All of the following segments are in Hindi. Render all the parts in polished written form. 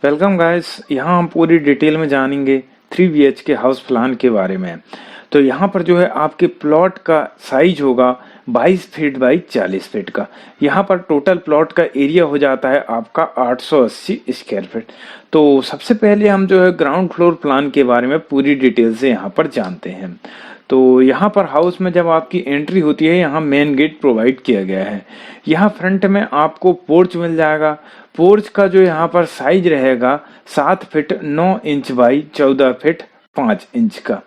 Welcome guys. यहाँ हम पूरी डिटेल में जानेंगे 3 BHK हाउस प्लान के बारे में। तो यहाँ पर जो है आपके प्लॉट का साइज होगा 22 फीट बाई 40 फीट का। यहाँ पर टोटल प्लॉट का एरिया हो जाता है आपका 880 स्क्वायर फीट। तो सबसे पहले हम जो है ग्राउंड फ्लोर प्लान के बारे में पूरी डिटेल से यहाँ पर जानते हैं। तो यहाँ पर हाउस में जब आपकी एंट्री होती है, यहाँ मेन गेट प्रोवाइड किया गया है। यहाँ फ्रंट में आपको पोर्च मिल जाएगा। पोर्च का जो यहाँ पर साइज रहेगा 7 feet 9 inch by 14 feet 5 inch का।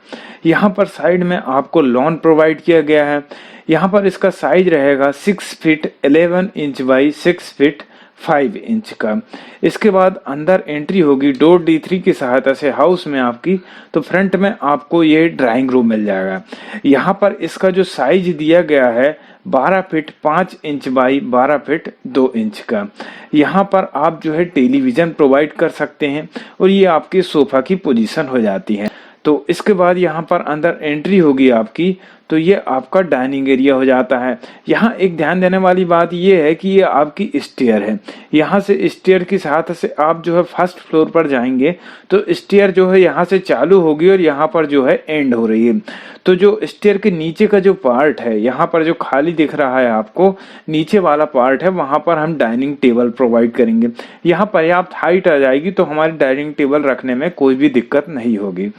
यहाँ पर साइड में आपको लॉन प्रोवाइड किया गया है। यहाँ पर इसका साइज रहेगा 6 feet 11 inch by 6 feet 5 inch का। इसके बाद अंदर एंट्री होगी डोर D3 की सहायता से हाउस में आपकी। तो फ्रंट में आपको ये ड्राइंग रूम मिल जाएगा। यहाँ पर इसका जो साइज दिया गया है 12 feet 5 inch by 12 feet 2 inch का। यहाँ पर आप जो है टेलीविजन प्रोवाइड कर सकते हैं और ये आपके सोफा की पोजीशन हो जाती है। तो इसके बाद यहाँ पर अंदर एंट्री होगी आपकी, तो ये आपका डाइनिंग एरिया हो जाता है। यहाँ एक ध्यान देने वाली बात ये है कि ये आपकी स्टेयर है। यहाँ से स्टेयर की सहायता से आप जो है फर्स्ट फ्लोर पर जाएंगे तो स्टेयर जो है यहाँ से चालू होगी और यहाँ पर जो है एंड हो रही है। तो जो स्टेयर के नीचे का जो पार्ट है, यहाँ पर जो खाली दिख रहा है आपको नीचे वाला पार्ट है, वहाँ पर हम डाइनिंग टेबल प्रोवाइड करेंगे। यहाँ पर्याप्त हाइट आ जाएगी तो हमारी डाइनिंग टेबल रखने में कोई भी दिक्कत नहीं होगी।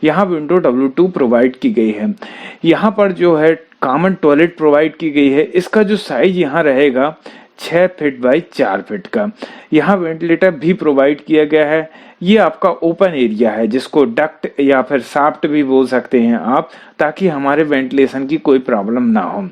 यहाँ विंडो W2 प्रोवाइड की गई है। यहाँ पर जो है कॉमन टॉयलेट प्रोवाइड की गई है। इसका जो साइज यहाँ रहेगा 6 फीट बाई 4 फीट का। यहाँ वेंटिलेटर भी प्रोवाइड किया गया है। ये आपका ओपन एरिया है जिसको डक्ट या फिर शाफ्ट भी बोल सकते हैं आप, ताकि हमारे वेंटिलेशन की कोई प्रॉब्लम ना हो।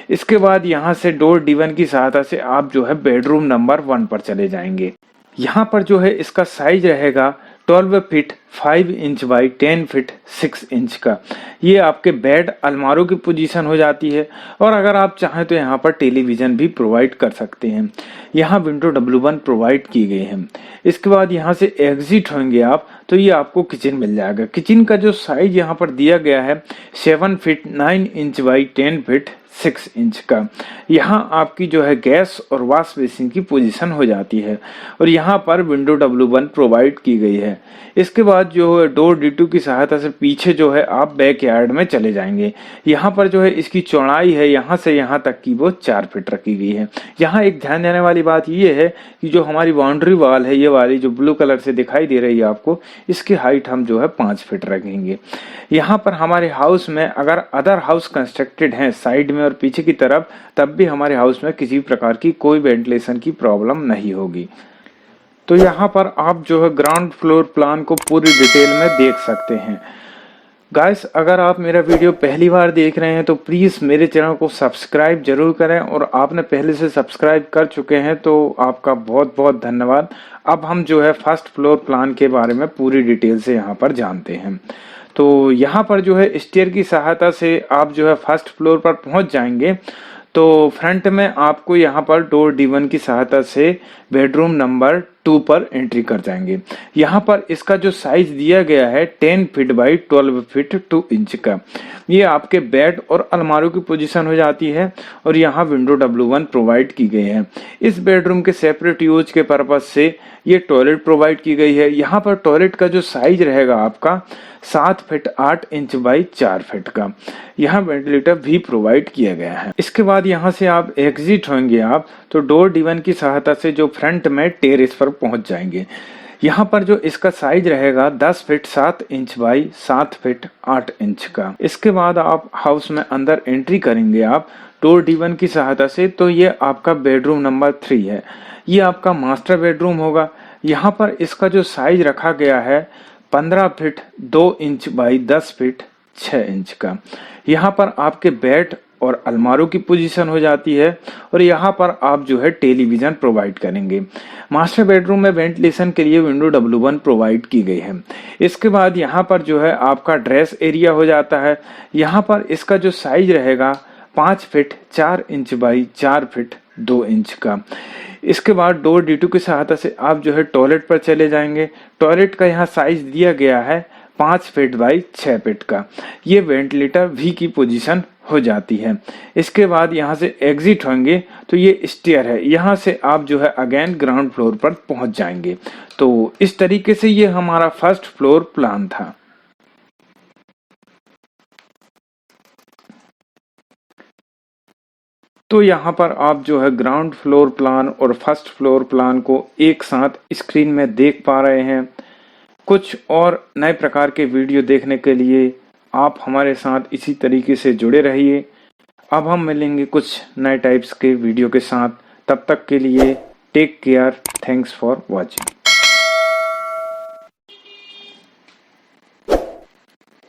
इसके बाद यहाँ से डोर D1 की सहायता से आप जो है बेडरूम नंबर 1 पर चले जाएंगे। यहाँ पर जो है इसका साइज रहेगा 12 feet 5 inch by 10 feet 6 inch का। ये आपके बेड अलमारों की पोजीशन हो जाती है और अगर आप चाहें तो यहाँ पर टेलीविजन भी प्रोवाइड कर सकते हैं। यहाँ विंडो W1 प्रोवाइड की गई है। इसके बाद यहाँ से एग्जिट होंगे आप तो ये आपको किचन मिल जाएगा। किचन का जो साइज यहाँ पर दिया गया है 7 feet 9 inch by 10 feet 6 inch का। यहाँ आपकी जो है गैस और वॉश बेसिन की पोजीशन हो जाती है और यहाँ पर विंडो W1 प्रोवाइड की गई है। इसके बाद जो है डोर D2 की सहायता से पीछे जो है आप बैक यार्ड में चले जाएंगे। यहाँ पर जो है इसकी चौड़ाई है यहाँ से यहाँ तक की वो 4 फीट रखी गई है। यहाँ एक ध्यान देने वाली बात ये है कि जो हमारी बाउंड्री वॉल है, ये वाली जो ब्लू कलर से दिखाई दे रही है आपको, इसकी हाइट हम जो है 5 फीट रखेंगे। यहाँ पर हमारे हाउस में अगर अदर हाउस कंस्ट्रक्टेड हैं साइड में और पीछे की तरफ, तब भी हमारे हाउस में किसी प्रकार की कोई वेंटिलेशन की प्रॉब्लम नहीं होगी। तो यहाँ पर आप जो है ग्राउंड फ्लोर प्लान को पूरी डिटेल में देख सकते हैं। गाइस, अगर आप मेरा वीडियो पहली बार देख रहे हैं तो प्लीज़ मेरे चैनल को सब्सक्राइब जरूर करें और आपने पहले से सब्सक्राइब कर चुके हैं तो आपका बहुत बहुत धन्यवाद। अब हम जो है फर्स्ट फ्लोर प्लान के बारे में पूरी डिटेल से यहाँ पर जानते हैं। तो यहाँ पर जो है स्टेयर की सहायता से आप जो है फर्स्ट फ्लोर पर पहुँच जाएंगे। तो फ्रंट में आपको यहाँ पर डोर D1 की सहायता से बेडरूम नंबर 2 पर एंट्री कर जाएंगे। यहाँ पर इसका जो साइज दिया गया है 10 फीट बाई 12 फीट 2 इंच का। ये आपके बेड और अलमारों की पोजीशन हो जाती है और यहाँ विंडो W1 प्रोवाइड की गई है। इस बेडरूम के सेपरेट यूज के पर्पज से ये टॉयलेट प्रोवाइड की गई है। यहाँ पर टॉयलेट का जो साइज रहेगा आपका 7 फीट 8 इंच बाई 4 फीट का। यहाँ वेंटिलेटर भी प्रोवाइड किया गया है। इसके बाद यहाँ से आप एग्जिट होंगे आप तो डोर D1 की सहायता से जो फ्रंट में टेरेस पर पहुंच जाएंगे। यहाँ पर जो इसका साइज रहेगा 10 feet 7 inch by 7 feet 8 inch का। इसके बाद आप हाउस में अंदर एंट्री करेंगे आप डोर D1 की सहायता से, तो ये आपका बेडरूम नंबर 3 है। ये आपका मास्टर बेडरूम होगा। यहाँ पर इसका जो साइज रखा गया है 15 feet 2 inch by 10 feet 6 inch का। यहाँ पर आपके बेड और अलमारों की पोजीशन हो जाती है और यहाँ पर आप जो है टेलीविजन प्रोवाइड करेंगे। मास्टर बेडरूम में वेंटिलेशन के लिए विंडो W1 प्रोवाइड की गई है। इसके बाद यहाँ पर जो है आपका ड्रेस एरिया हो जाता है। यहाँ पर इसका जो साइज रहेगा 5 feet 4 inch by 4 feet 2 inch का। इसके बाद डोर D2 की सहायता से आप जो है टॉयलेट पर चले जाएंगे। टॉयलेट का यहाँ साइज दिया गया है 5 फीट बाई 6 फीट का। ये वेंटिलेटर वी की पोजीशन हो जाती है। इसके बाद यहाँ से एग्जिट होंगे तो ये स्टेयर है, यहाँ से आप जो है अगेन ग्राउंड फ्लोर पर पहुंच जाएंगे। तो इस तरीके से ये हमारा फर्स्ट फ्लोर प्लान था। तो यहाँ पर आप जो है ग्राउंड फ्लोर प्लान और फर्स्ट फ्लोर प्लान को एक साथ स्क्रीन में देख पा रहे हैं। कुछ और नए प्रकार के वीडियो देखने के लिए आप हमारे साथ इसी तरीके से जुड़े रहिए। अब हम मिलेंगे कुछ नए टाइप्स के वीडियो के साथ। तब तक के लिए take care. Thanks for watching.